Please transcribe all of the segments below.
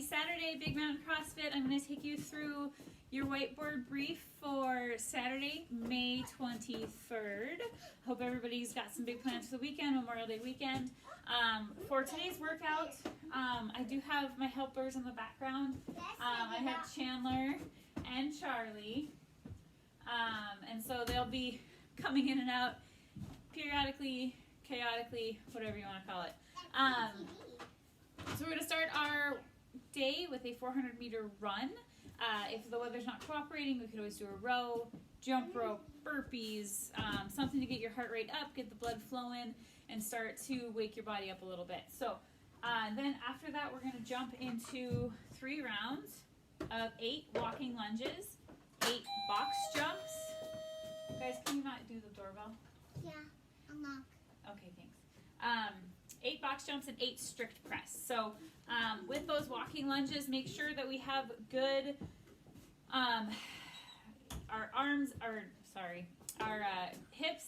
Saturday Big Mountain CrossFit. I'm going to take you through your whiteboard brief for Saturday, May 23rd. Hope everybody's got some big plans for the weekend, Memorial Day weekend. For today's workout, I do have my helpers in the background. I have Chandler and Charlie, and so they'll be coming in and out periodically, chaotically, whatever you want to call it. So we're going to start our day with a 400-meter run. If the weather's not cooperating, we could always do a row, jump rope, burpees, something to get your heart rate up, get the blood flowing, and start to wake your body up a little bit. So then after that, we're going to jump into 3 rounds of 8 walking lunges, 8 box jumps. Guys, can you not do the doorbell? Yeah, I'll knock. Okay, thanks. 8 box jumps and 8 strict press. So with those walking lunges, make sure that we have good, our hips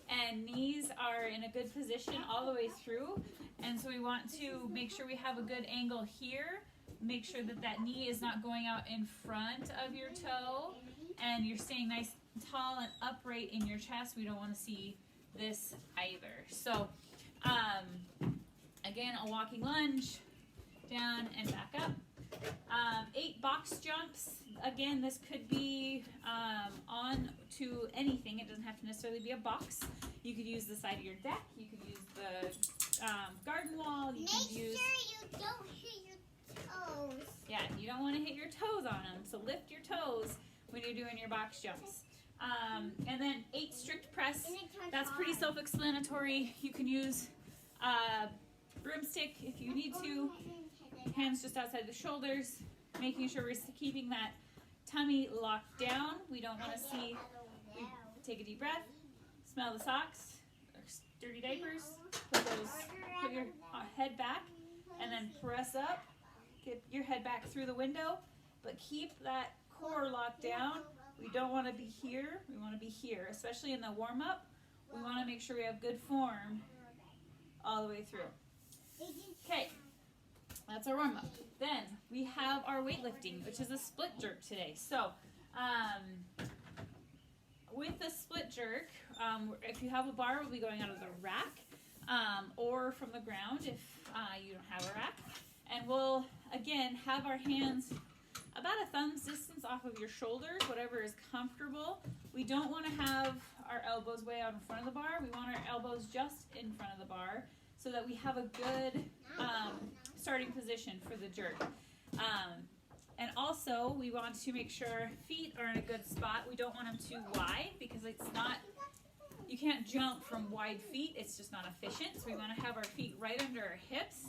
and knees are in a good position all the way through. And so we want to make sure we have a good angle here. Make sure that that knee is not going out in front of your toe, and you're staying nice and tall and upright in your chest. We don't want to see this either. So again, a walking lunge, down and back up. 8 box jumps. Again, this could be on to anything. It doesn't have to necessarily be a box. You could use the side of your deck. You could use the garden wall. You can use. Make sure you don't hit your toes. Yeah, you don't want to hit your toes on them. So lift your toes when you're doing your box jumps. And then 8 strict press. That's pretty self-explanatory. You can use broomstick if you need to. Hands just outside the shoulders, making sure we're keeping that tummy locked down. We don't want to see. Take a deep breath. Smell the socks or dirty diapers. Put your head back, and then press up. Get your head back through the window, but keep that core locked down. We don't want to be here. We want to be here, especially in the warm up. We want to make sure we have good form all the way through. Okay, that's our warm up. Then we have our weightlifting, which is a split jerk today. So with the split jerk, if you have a bar, we'll be going out of the rack or from the ground if you don't have a rack. And we'll, again, have our hands about a thumb's distance off of your shoulders, whatever is comfortable. We don't want to have our elbows way out in front of the bar. We want our elbows just in front of the bar so that we have a good starting position for the jerk. And also, we want to make sure feet are in a good spot. We don't want them too wide because it's not, you can't jump from wide feet. It's just not efficient. So we want to have our feet right under our hips.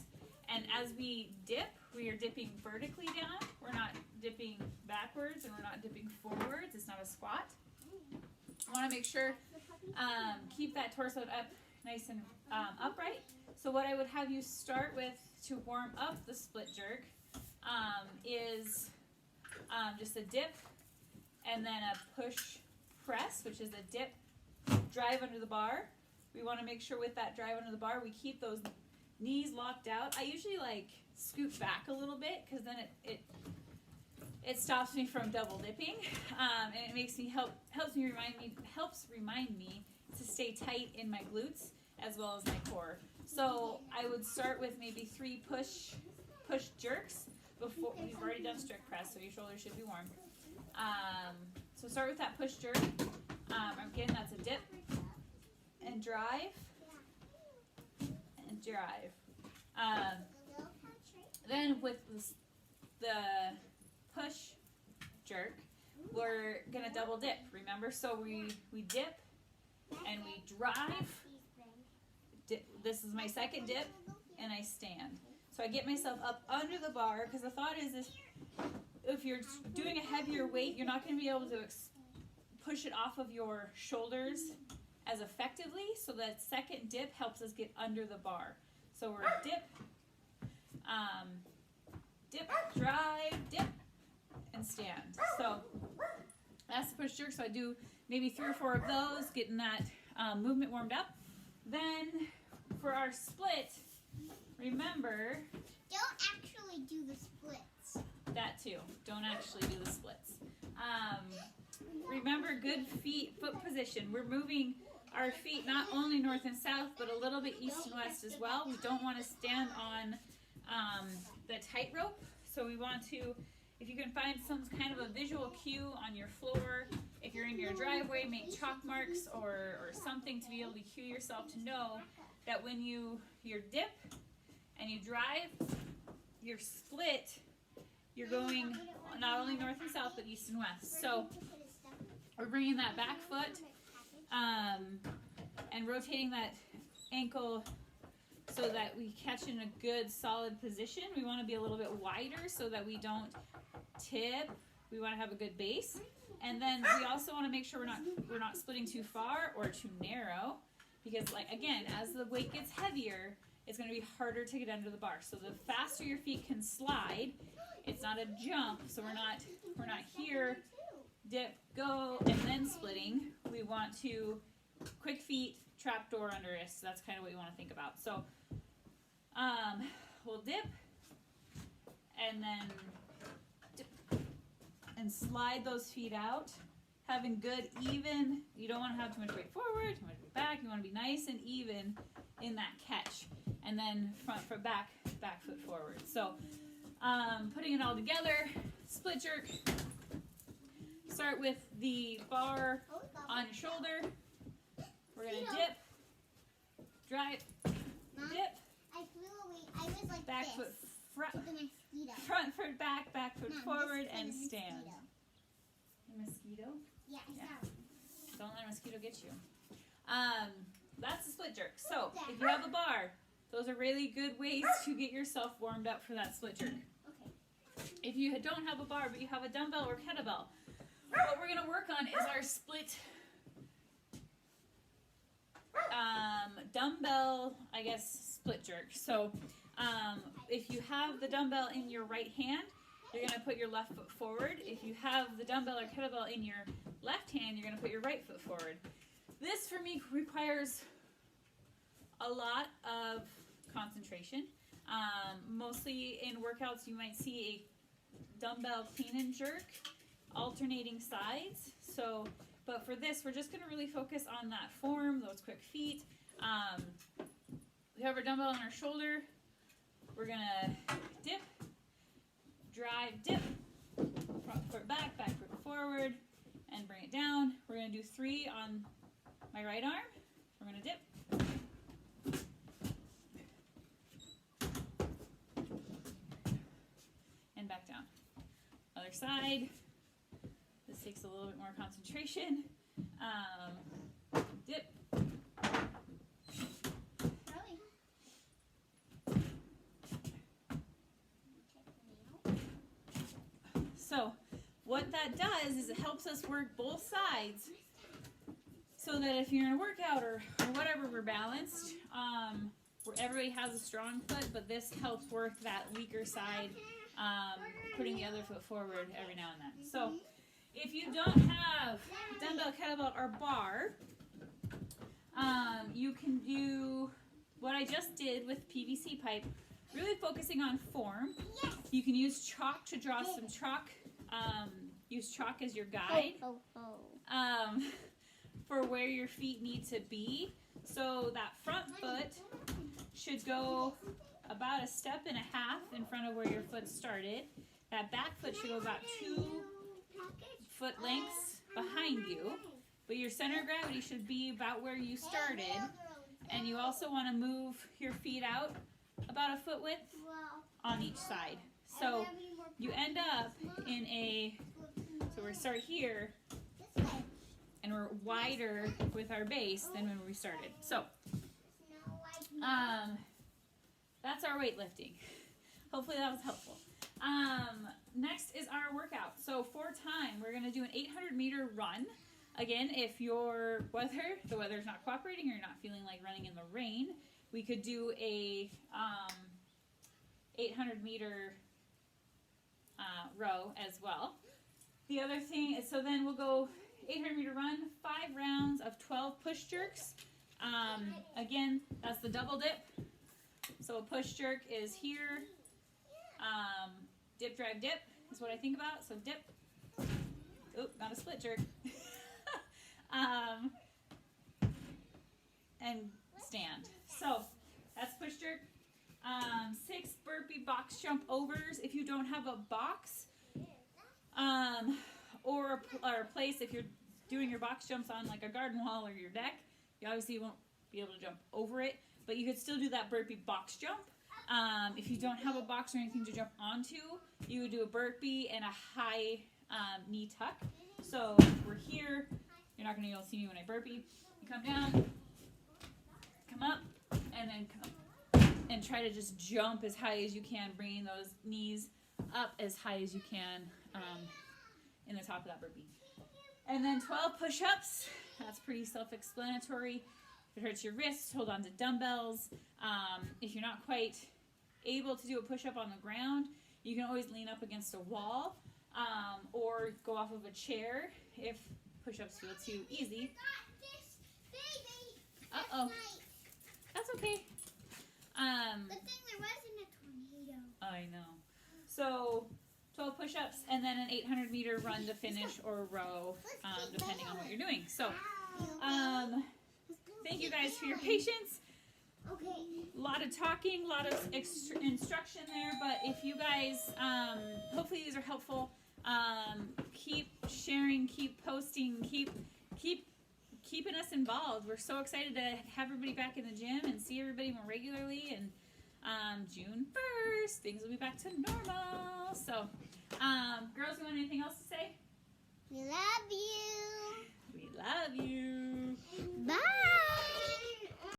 And as we dip, we are dipping vertically down. We're not dipping backwards and we're not dipping forwards. It's not a squat. I want to make sure, keep that torso up nice and upright. So what I would have you start with to warm up the split jerk is just a dip and then a push press, which is a dip, drive under the bar. We want to make sure with that drive under the bar, we keep those knees locked out. I usually like scoot back a little bit because then it stops me from double dipping, and it makes me helps remind me to stay tight in my glutes as well as my core. So I would start with maybe 3 push jerks before we've already done strict press, so your shoulders should be warm. So start with that push jerk. Again, that's a dip and drive. Drive. Then with the push jerk, we're gonna double dip. Remember, so we dip and we drive. This is my second dip, and I stand. So I get myself up under the bar because the thought is if you're doing a heavier weight, you're not going to be able to push it off of your shoulders as effectively, so that second dip helps us get under the bar. So we're dip, dip, drive, dip, and stand. So that's the push jerk. So I do maybe 3 or 4 of those, getting that movement warmed up. Then for our split, remember, don't actually do the split. too. Don't actually do the splits. Remember good foot position. We're moving our feet not only north and south, but a little bit east and west as well. We don't want to stand on the tightrope. So we want to, if you can find some kind of a visual cue on your floor, if you're in your driveway, make chalk marks or something to be able to cue yourself to know that when you dip and you drive, your split, you're going not only north and south, but east and west. So we're bringing that back foot and rotating that ankle so that we catch in a good solid position. We want to be a little bit wider so that we don't tip. We want to have a good base. And then we also want to make sure we're not splitting too far or too narrow, because like again, as the weight gets heavier, it's going to be harder to get under the bar. So the faster your feet can slide, it's not a jump. So we're not here, dip, go, and then splitting. We want to quick feet, trap door under wrist. So that's kind of what you want to think about. So we'll dip and then dip and slide those feet out, having good even. You don't want to have too much weight forward, too much weight back. You want to be nice and even in that catch, and then front foot back, back foot forward. So putting it all together, split jerk. Start with the bar on your shoulder. We're gonna dip, drive, dip, I was like back this. foot front, The mosquito. front foot back foot Mom, forward, this and is a stand. mosquito. A mosquito? Yeah, Yeah. sorry. Don't let a mosquito get you. That's a split jerk. So if you have a bar, those are really good ways to get yourself warmed up for that split jerk. Okay. If you don't have a bar, but you have a dumbbell or kettlebell, what we're gonna work on is our split dumbbell, I guess, split jerk. So if you have the dumbbell in your right hand, you're gonna put your left foot forward. If you have the dumbbell or kettlebell in your left hand, you're gonna put your right foot forward. This for me requires a lot of concentration. Mostly in workouts, you might see a dumbbell clean and jerk, alternating sides. So, but for this, we're just going to really focus on that form, those quick feet. We have our dumbbell on our shoulder. We're going to dip, drive, dip, front foot back foot forward, and bring it down. We're going to do 3 on my right arm. We're going to dip. And back down. Other side. This takes a little bit more concentration. Dip. So what that does is it helps us work both sides so that if you're in a workout or whatever, we're balanced. Where everybody has a strong foot, but this helps work that weaker side, putting the other foot forward every now and then. So if you don't have dumbbell, kettlebell, or bar, you can do what I just did with PVC pipe, really focusing on form. Yes. You can use chalk to draw some chalk. Use chalk as your guide for where your feet need to be. So that front foot should go about 1.5 steps in front of where your foot started. That back foot should go about 2 foot lengths behind you. But your center of gravity should be about where you started. And you also want to move your feet out about 1 foot width on each side. So you end up in a, so we start here, and we're wider with our base than when we started. So that's our weightlifting. Hopefully that was helpful. Next is our workout. So for time, we're going to do an 800-meter run. Again, if the weather's not cooperating or you're not feeling like running in the rain, we could do a 800-meter row as well. The other thing is, so then we'll go 800-meter run, 5 rounds of 12 push jerks. Again, that's the double dip. So a push jerk is here, dip, drive, dip, is what I think about. So dip. Oh, not a split jerk. And stand. So that's push jerk. 6 burpee box jump overs. If you don't have a box, or a place, if you're doing your box jumps on like a garden wall or your deck, you obviously won't be able to jump over it, but you could still do that burpee box jump. If you don't have a box or anything to jump onto, you would do a burpee and a high knee tuck. So we're here. You're not going to be able to see me when I burpee. You come down, come up, and then come, and try to just jump as high as you can, bringing those knees up as high as you can in the top of that burpee. And then 12 push-ups. That's pretty self-explanatory. If it hurts your wrists, hold on to dumbbells. If you're not quite able to do a push-up on the ground, you can always lean up against a wall or go off of a chair if push-ups feel too easy. Uh-oh. That's okay. Good thing there wasn't a tornado. I know. So 12 push-ups and then an 800-meter run to finish or row, depending on what you're doing. So thank you guys for your patience. Okay. A lot of talking, a lot of instruction there, but if you guys, hopefully these are helpful. Keep sharing, keep posting, keeping us involved. We're so excited to have everybody back in the gym and see everybody more regularly. And June 1st, things will be back to normal. So, girls, you want anything else to say? We love you. We love you. Bye.